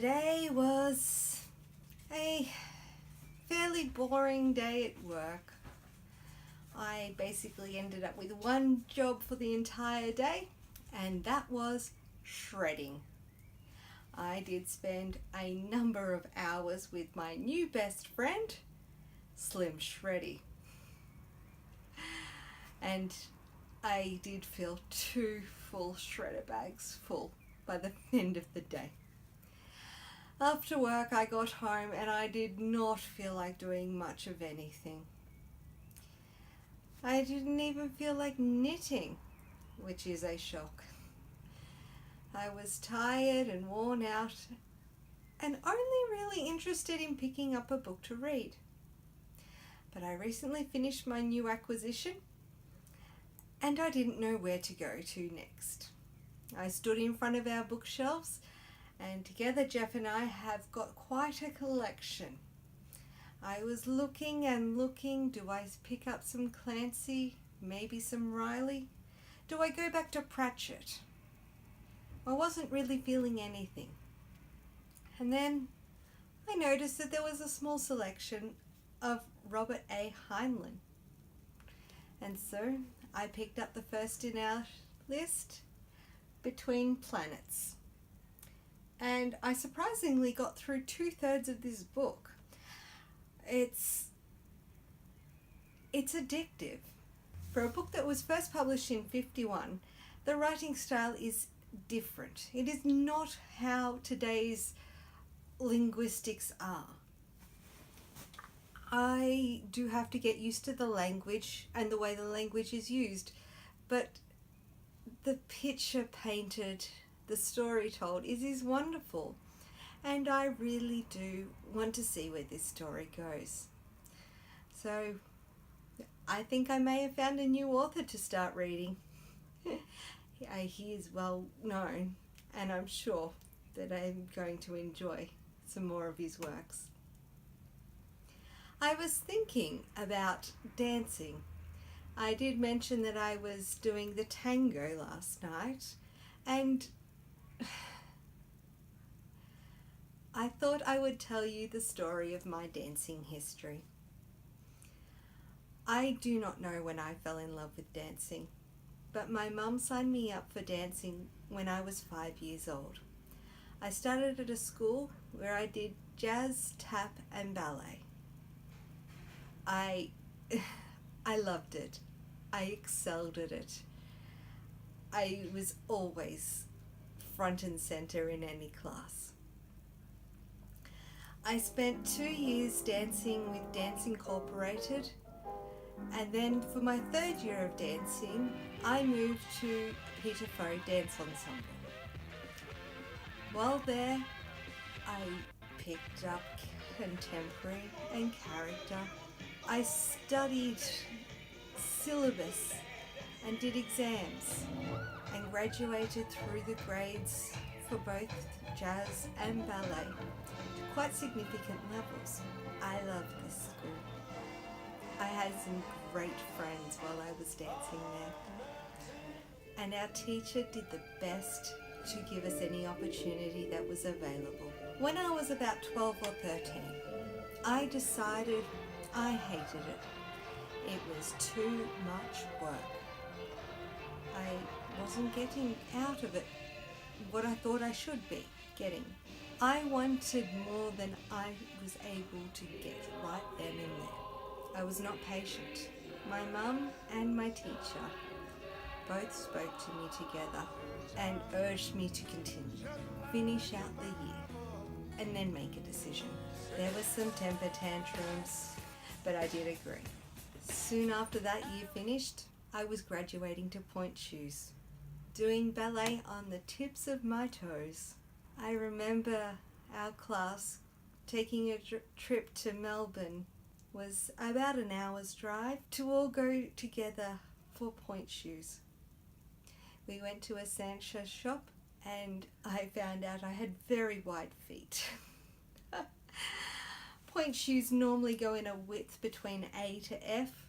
Today was a fairly boring day at work. I basically ended up with one job for the entire day, and that was shredding. I did spend a number of hours with my new best friend, Slim Shreddy. And I did feel 2 full shredder bags full by the end of the day. After work I got home and I did not feel like doing much of anything. I didn't even feel like knitting, which is a shock. I was tired and worn out and only really interested in picking up a book to read. But I recently finished my new acquisition and I didn't know where to go to next. I stood in front of our bookshelves, and together Jeff and I have got quite a collection. I was looking and looking. Do I pick up some Clancy? Maybe some Riley? Do I go back to Pratchett? I wasn't really feeling anything. And then I noticed that there was a small selection of Robert A. Heinlein. And so I picked up the first in our list, Between Planets. And I surprisingly got through 2/3 of this book. It's addictive. For a book that was first published in 1951, the writing style is different. It is not how today's linguistics are. I do have to get used to the language and the way the language is used, but the picture painted, the story told is wonderful, and I really do want to see where this story goes. So I think I may have found a new author to start reading. He is well known, and I'm sure that I'm going to enjoy some more of his works. I was thinking about dancing. I did mention that I was doing the tango last night, and I thought I would tell you the story of my dancing history. I do not know when I fell in love with dancing, but my mum signed me up for dancing when I was 5 years old. I started at a school where I did jazz, tap, and ballet. I loved it. I excelled at it. I was always front and center in any class. I spent 2 years dancing with Dance Incorporated, and then for my 3rd year of dancing, I moved to Peter Foe Dance Ensemble. While there, I picked up contemporary and character. I studied syllabus and did exams and graduated through the grades for both jazz and ballet to quite significant levels. I loved this school. I had some great friends while I was dancing there, and our teacher did the best to give us any opportunity that was available. When I was about 12 or 13, I decided I hated it. It was too much work. I wasn't getting out of it what I thought I should be getting. I wanted more than I was able to get right then and there. I was not patient. My mum and my teacher both spoke to me together and urged me to continue, finish out the year, and then make a decision. There were some temper tantrums, but I did agree. Soon after that year finished, I was graduating to point shoes, doing ballet on the tips of my toes. I remember our class taking a trip to Melbourne. Was about an hour's drive to all go together for point shoes. We went to a Sanchez shop and I found out I had very wide feet. Point shoes normally go in a width between A to F.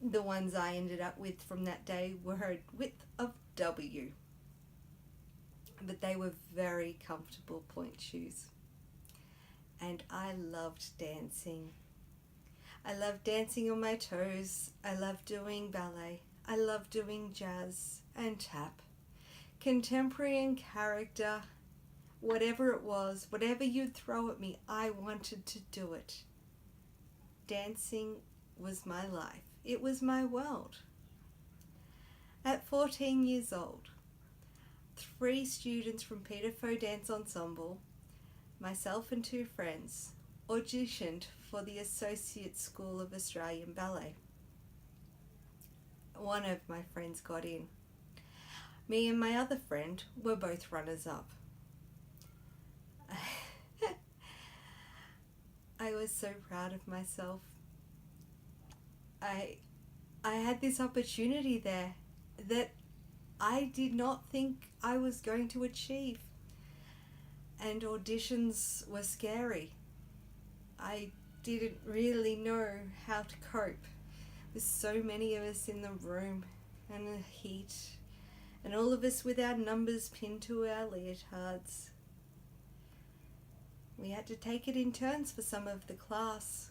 The ones I ended up with from that day were a width of W. but they were very comfortable point shoes. And I loved dancing. I loved dancing on my toes. I loved doing ballet. I loved doing jazz and tap. Contemporary and character, whatever it was, whatever you'd throw at me, I wanted to do it. Dancing was my life. It was my world. At 14 years old, 3 students from Peter Faux Dance Ensemble, myself and 2 friends, auditioned for the Associate School of Australian Ballet. One of my friends got in. Me and my other friend were both runners-up. I was so proud of myself. I had this opportunity there that I did not think I was going to achieve. And auditions were scary. I didn't really know how to cope with so many of us in the room and the heat, and all of us with our numbers pinned to our leotards. We had to take it in turns for some of the class.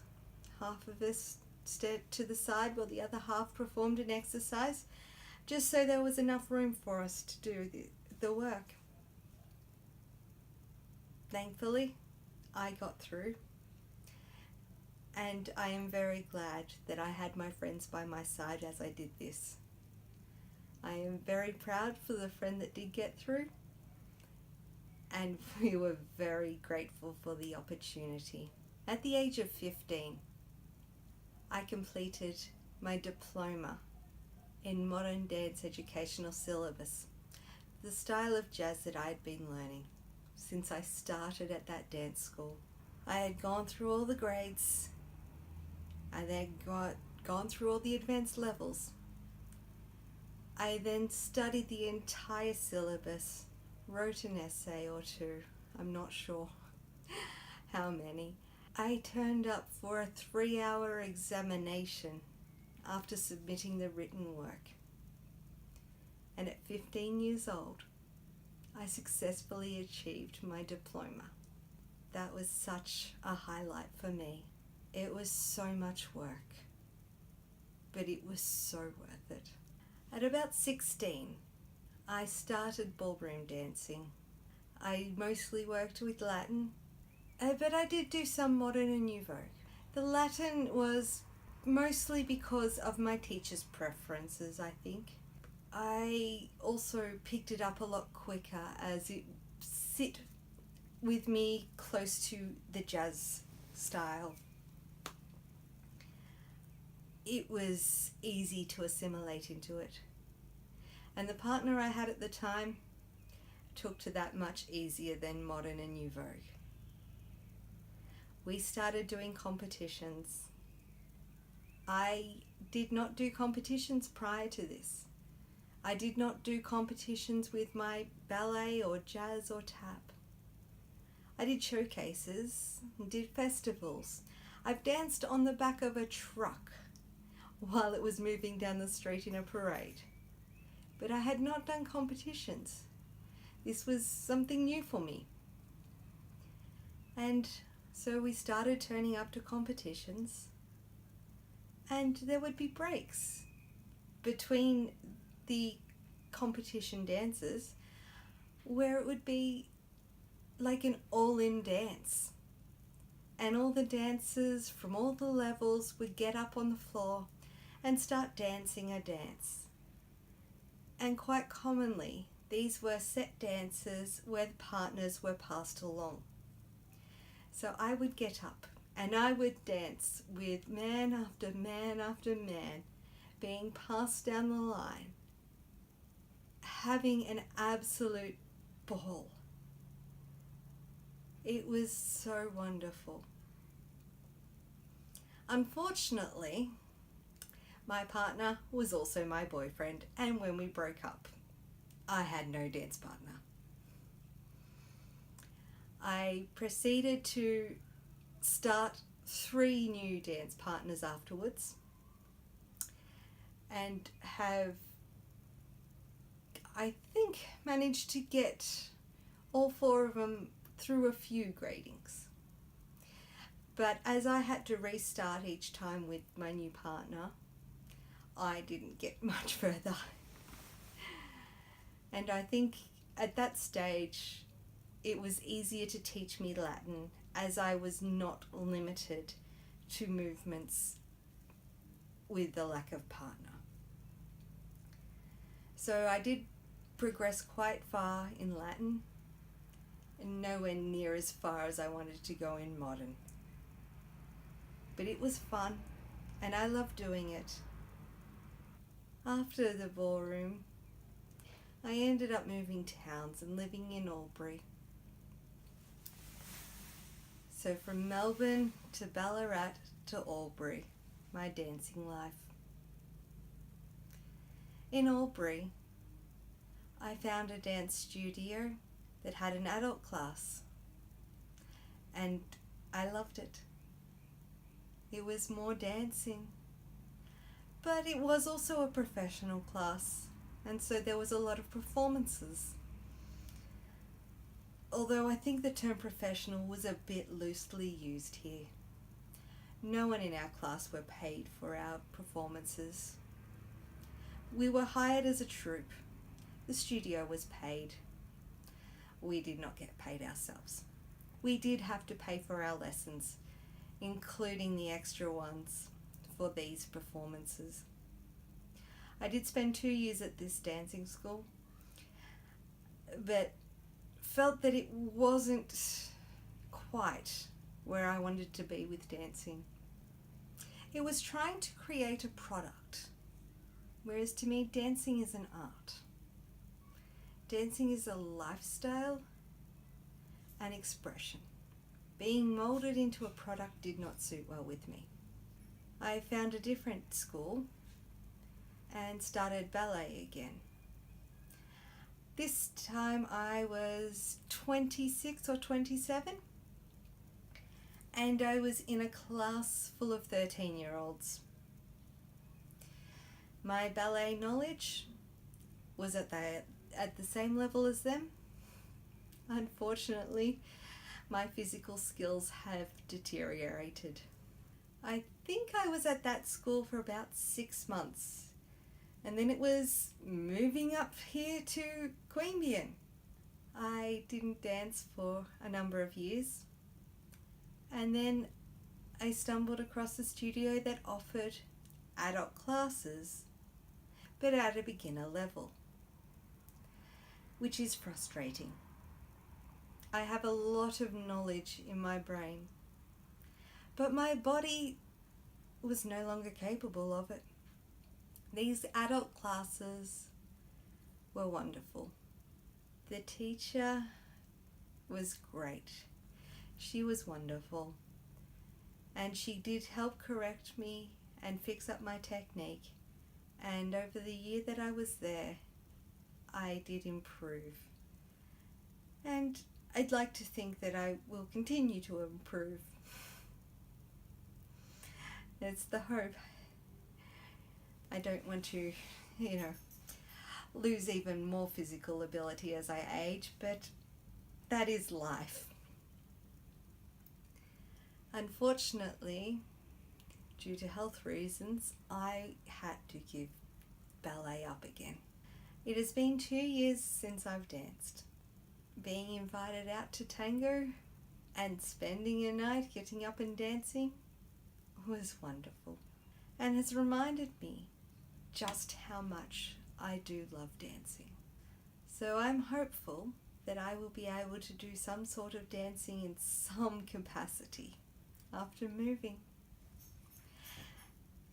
Half of us stepped to the side while the other half performed an exercise, just so there was enough room for us to do the work. Thankfully, I got through, and I am very glad that I had my friends by my side as I did this. I am very proud for the friend that did get through, and we were very grateful for the opportunity. At the age of 15, I completed my diploma in modern dance educational syllabus, the style of jazz that I had been learning since I started at that dance school. I had gone through all the grades. I then gone through all the advanced levels. I then studied the entire syllabus, wrote an essay or 2, I'm not sure how many. I turned up for a 3-hour examination after submitting the written work. And at 15 years old, I successfully achieved my diploma. That was such a highlight for me. It was so much work, but it was so worth it. At about 16, I started ballroom dancing. I mostly worked with Latin, but I did do some modern and nouveau. The Latin was mostly because of my teacher's preferences, I think. I also picked it up a lot quicker as it sit with me close to the jazz style. It was easy to assimilate into it. And the partner I had at the time took to that much easier than modern and nouveau. We started doing competitions. I did not do competitions prior to this. I did not do competitions with my ballet or jazz or tap. I did showcases, did festivals. I've danced on the back of a truck while it was moving down the street in a parade. But I had not done competitions. This was something new for me. And so we started turning up to competitions, and there would be breaks between the competition dances where it would be like an all-in dance, and all the dancers from all the levels would get up on the floor and start dancing a dance. And quite commonly these were set dances where the partners were passed along. So I would get up and I would dance with man after man after man being passed down the line, having an absolute ball. It was so wonderful. Unfortunately, my partner was also my boyfriend, and when we broke up, I had no dance partner. I proceeded to start 3 new dance partners afterwards, and have, I think, managed to get all 4 of them through a few gradings. But as I had to restart each time with my new partner, I didn't get much further. And I think at that stage it was easier to teach me Latin as I was not limited to movements with the lack of partner. So I did progress quite far in Latin and nowhere near as far as I wanted to go in modern. But it was fun and I loved doing it. After the ballroom, I ended up moving towns and living in Albury. So from Melbourne to Ballarat to Albury, my dancing life. In Albury, I found a dance studio that had an adult class and I loved it. It was more dancing, but it was also a professional class, and so there was a lot of performances. Although I think the term professional was a bit loosely used here. No one in our class were paid for our performances. We were hired as a troupe. The studio was paid. We did not get paid ourselves. We did have to pay for our lessons, including the extra ones for these performances. I did spend 2 years at this dancing school, but felt that it wasn't quite where I wanted to be with dancing. It was trying to create a product, whereas to me dancing is an art. Dancing is a lifestyle and expression. Being moulded into a product did not suit well with me. I found a different school and started ballet again. This time I was 26 or 27 and I was in a class full of 13-year-olds. My ballet knowledge was at the same level as them. Unfortunately, my physical skills have deteriorated. I think I was at that school for about 6 months, and then it was moving up here to Queanbeyan. I didn't dance for a number of years, and then I stumbled across a studio that offered adult classes, but at a beginner level, which is frustrating. I have a lot of knowledge in my brain, but my body was no longer capable of it. These adult classes were wonderful. The teacher was great. She was wonderful, and she did help correct me and fix up my technique, and over the year that I was there, I did improve. And I'd like to think that I will continue to improve. It's the hope. I don't want to, lose even more physical ability as I age, but that is life. Unfortunately, due to health reasons, I had to give ballet up again. It has been 2 years since I've danced. Being invited out to tango and spending a night getting up and dancing was wonderful, and has reminded me just how much I do love dancing. So I'm hopeful that I will be able to do some sort of dancing in some capacity after moving.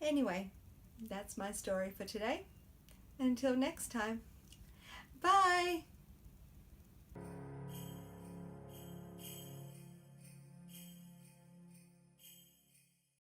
Anyway, that's my story for today. Until next time, bye!